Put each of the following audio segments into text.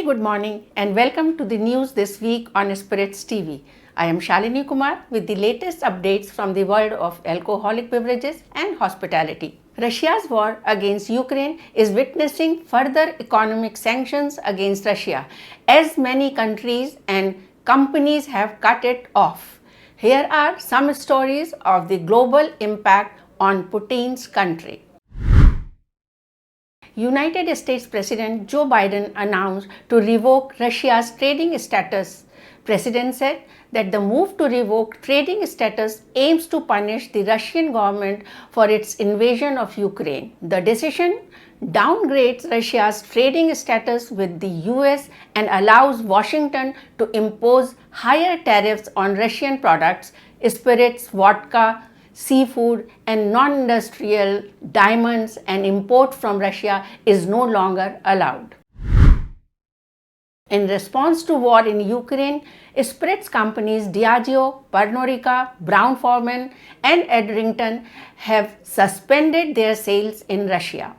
good morning and welcome to the news this week on Spiritz TV. I am Shalini Kumar with the latest updates from the world of alcoholic beverages and hospitality. Russia's war against Ukraine is witnessing further economic sanctions against Russia as many countries and companies have cut it off. Here are some stories of the global impact on Putin's country. United States President Joe Biden announced to revoke Russia's trading status. President said that the move to revoke trading status aims to punish the Russian government for its invasion of Ukraine. The decision downgrades Russia's trading status with the US and allows Washington to impose higher tariffs on Russian products, spirits, vodka, seafood and non-industrial diamonds, and import from Russia is no longer allowed. In response to war in Ukraine, spirits companies Diageo, Pernod Ricard, Brown-Forman and Edrington have suspended their sales in Russia.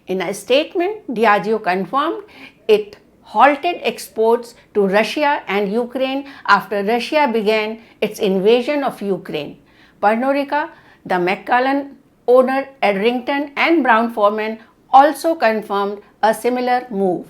In a statement, Diageo confirmed it halted exports to Russia and Ukraine after Russia began its invasion of Ukraine. Pernod Ricard, the Macallan owner Edrington and Brown-Forman also confirmed a similar move.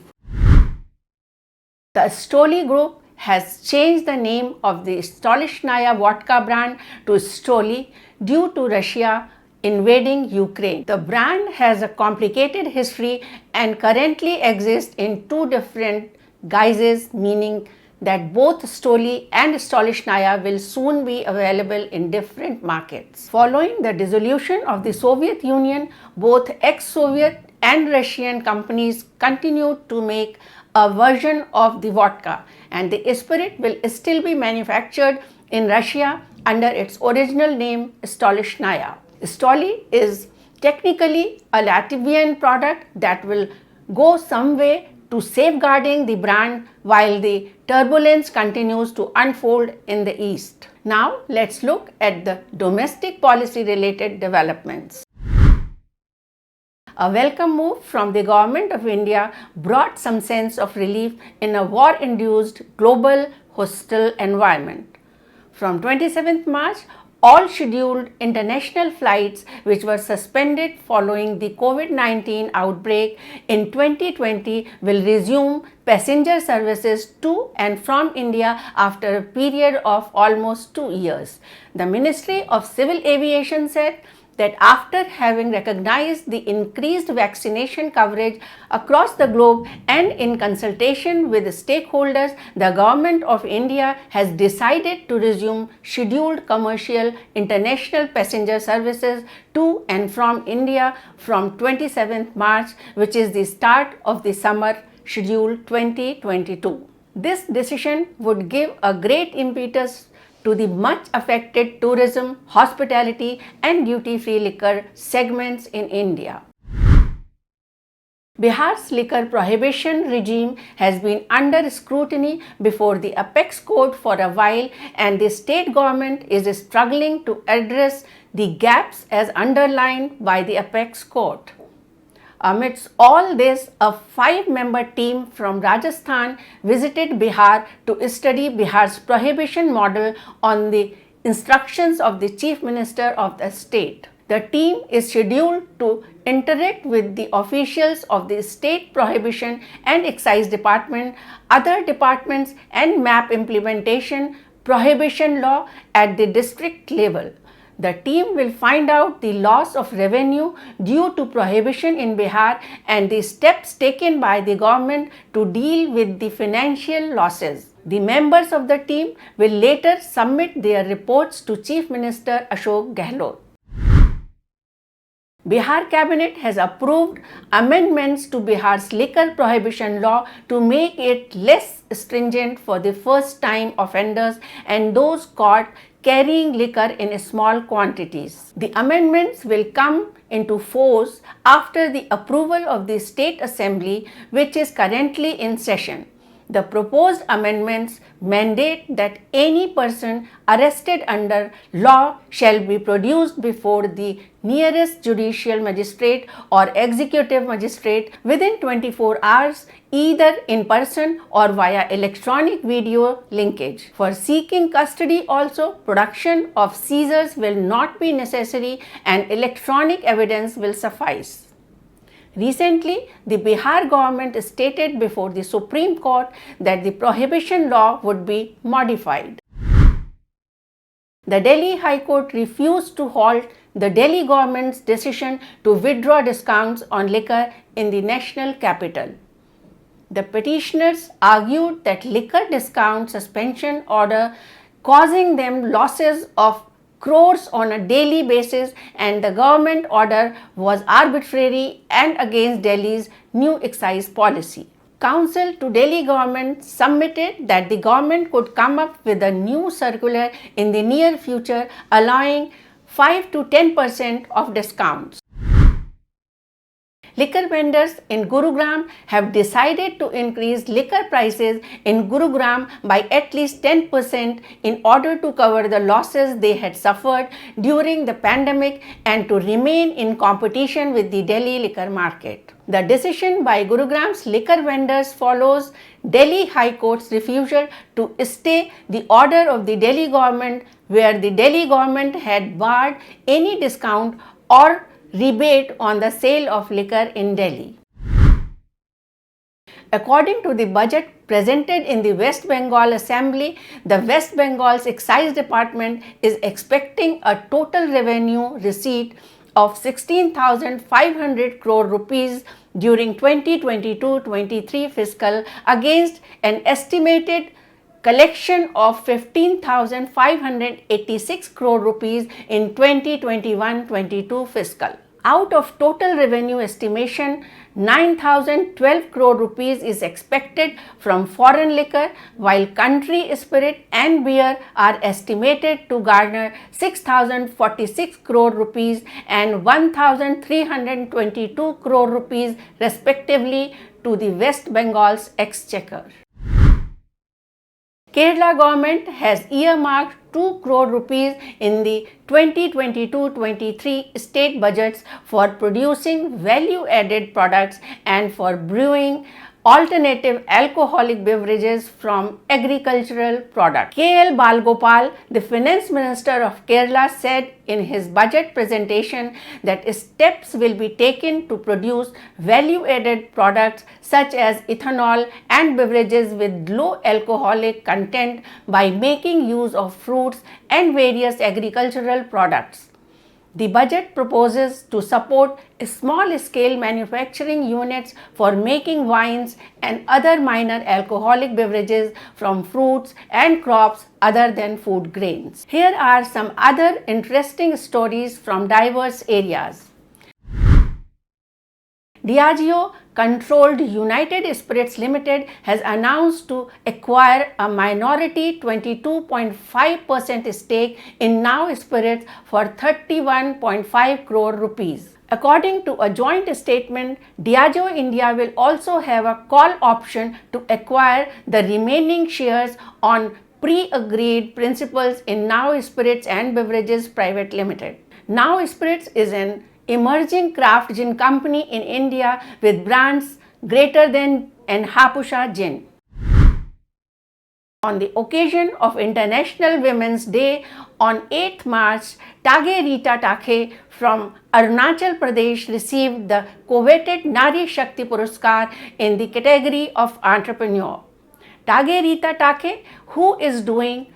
The Stoli group has changed the name of the Stylishnaya vodka brand to Stoli due to Russia invading Ukraine. The brand has a complicated history and currently exists in two different guises, meaning that both Stoli and Stylishnaya will soon be available in different markets. Following the dissolution of the Soviet Union, both ex-Soviet and Russian companies continued to make a version of the vodka, and the spirit will still be manufactured in Russia under its original name Stylishnaya. Stoli is technically a Latvian product that will go some way to safeguarding the brand while the turbulence continues to unfold in the East. Now let's look at the domestic policy related developments. A welcome move from the Government of India brought some sense of relief in a war-induced global hostile environment. From 27th March, all scheduled international flights which were suspended following the COVID-19 outbreak in 2020 will resume passenger services to and from India after a period of almost 2 years. The Ministry of Civil Aviation said that after having recognized the increased vaccination coverage across the globe and in consultation with the stakeholders, the Government of India has decided to resume scheduled commercial international passenger services to and from India from 27th March, which is the start of the summer schedule 2022. This decision would give a great impetus to the much affected tourism, hospitality and duty-free liquor segments in India. Bihar's liquor prohibition regime has been under scrutiny before the apex court for a while, and the state government is struggling to address the gaps as underlined by the apex court. Amidst all this, a 5-member team from Rajasthan visited Bihar to study Bihar's prohibition model on the instructions of the Chief Minister of the state. The team is scheduled to interact with the officials of the State Prohibition and Excise Department, other departments and map implementation prohibition law at the district level. The team will find out the loss of revenue due to prohibition in Bihar and the steps taken by the government to deal with the financial losses. The members of the team will later submit their reports to Chief Minister Ashok Gehlot. Bihar Cabinet has approved amendments to Bihar's liquor prohibition law to make it less stringent for the first-time offenders and those caught carrying liquor in small quantities. The amendments will come into force after the approval of the State Assembly, which is currently in session. The proposed amendments mandate that any person arrested under law shall be produced before the nearest judicial magistrate or executive magistrate within 24 hours, either in person or via electronic video linkage. For seeking custody also, production of seizures will not be necessary and electronic evidence will suffice. Recently, the Bihar government stated before the Supreme Court that the prohibition law would be modified. The Delhi High Court refused to halt the Delhi government's decision to withdraw discounts on liquor in the national capital. The petitioners argued that liquor discount suspension order causing them losses of crores on a daily basis and the government order was arbitrary and against Delhi's new excise policy. Counsel to Delhi government submitted that the government could come up with a new circular in the near future allowing 5 to 10% of discounts. Liquor vendors in Gurugram have decided to increase liquor prices in Gurugram by at least 10% in order to cover the losses they had suffered during the pandemic and to remain in competition with the Delhi liquor market. The decision by Gurugram's liquor vendors follows Delhi High Court's refusal to stay the order of the Delhi government, where the Delhi government had barred any discount or rebate on the sale of liquor in Delhi. According to the budget presented in the West Bengal Assembly, the West Bengal's Excise Department is expecting a total revenue receipt of 16,500 crore rupees during 2022-23 fiscal against an estimated collection of 15,586 crore rupees in 2021-22 fiscal. Out of total revenue estimation, 9,012 crore rupees is expected from foreign liquor, while country spirit and beer are estimated to garner 6,046 crore rupees and 1,322 crore rupees respectively to the West Bengal's exchequer. Kerala government has earmarked 2 crore rupees in the 2022-23 state budgets for producing value-added products and for brewing alternative alcoholic beverages from agricultural products. K.L. Balgopal, the Finance Minister of Kerala, said in his budget presentation that steps will be taken to produce value-added products such as ethanol and beverages with low alcoholic content by making use of fruits and various agricultural products. The budget proposes to support small-scale manufacturing units for making wines and other minor alcoholic beverages from fruits and crops other than food grains. Here are some other interesting stories from diverse areas. Diageo controlled United Spirits Limited has announced to acquire a minority 22.5% stake in Now Spirits for 31.5 crore rupees. According to a joint statement, Diageo India will also have a call option to acquire the remaining shares on pre-agreed principles in Now Spirits and Beverages Private Limited. Now Spirits is an emerging craft gin company in India with brands Greater Than and Hapusha Gin. On the occasion of International Women's Day on 8th March, Tage Rita Take from Arunachal Pradesh received the coveted Nari Shakti Puraskar in the category of entrepreneur. Tage Rita Take, who is doing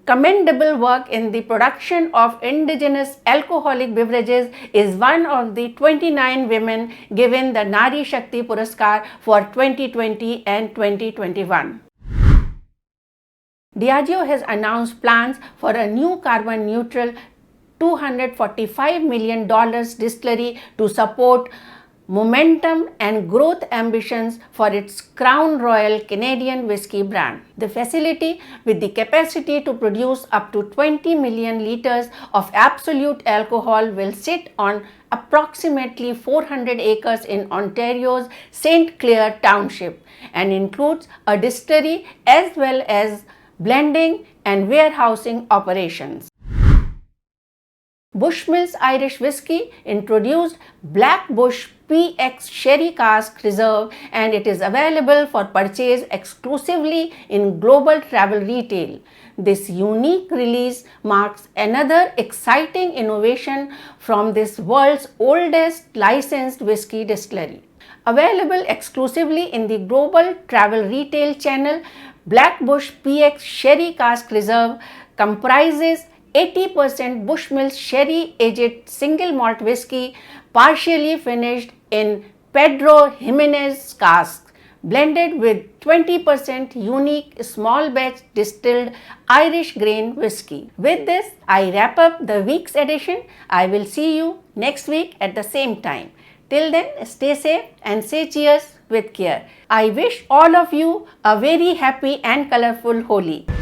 commendable work in the production of indigenous alcoholic beverages, is one of the 29 women given the Nari Shakti Puraskar for 2020 and 2021. Diageo has announced plans for a new carbon neutral $245 million distillery to support momentum and growth ambitions for its Crown Royal Canadian whisky brand. The facility, with the capacity to produce up to 20 million litres of absolute alcohol, will sit on approximately 400 acres in Ontario's St. Clair Township and includes a distillery as well as blending and warehousing operations. Bushmills Irish Whiskey introduced Black Bush PX Sherry Cask Reserve, and it is available for purchase exclusively in global travel retail. This unique release marks another exciting innovation from this world's oldest licensed whiskey distillery. Available exclusively in the global travel retail channel, Black Bush PX Sherry Cask Reserve comprises 80% Bushmills sherry aged single malt whiskey, partially finished in Pedro Jimenez casks, blended with 20% unique small batch distilled Irish grain whiskey. With this, I wrap up the week's edition. I will see you next week at the same time. Till then, stay safe and say cheers with care. I wish all of you a very happy and colorful Holi.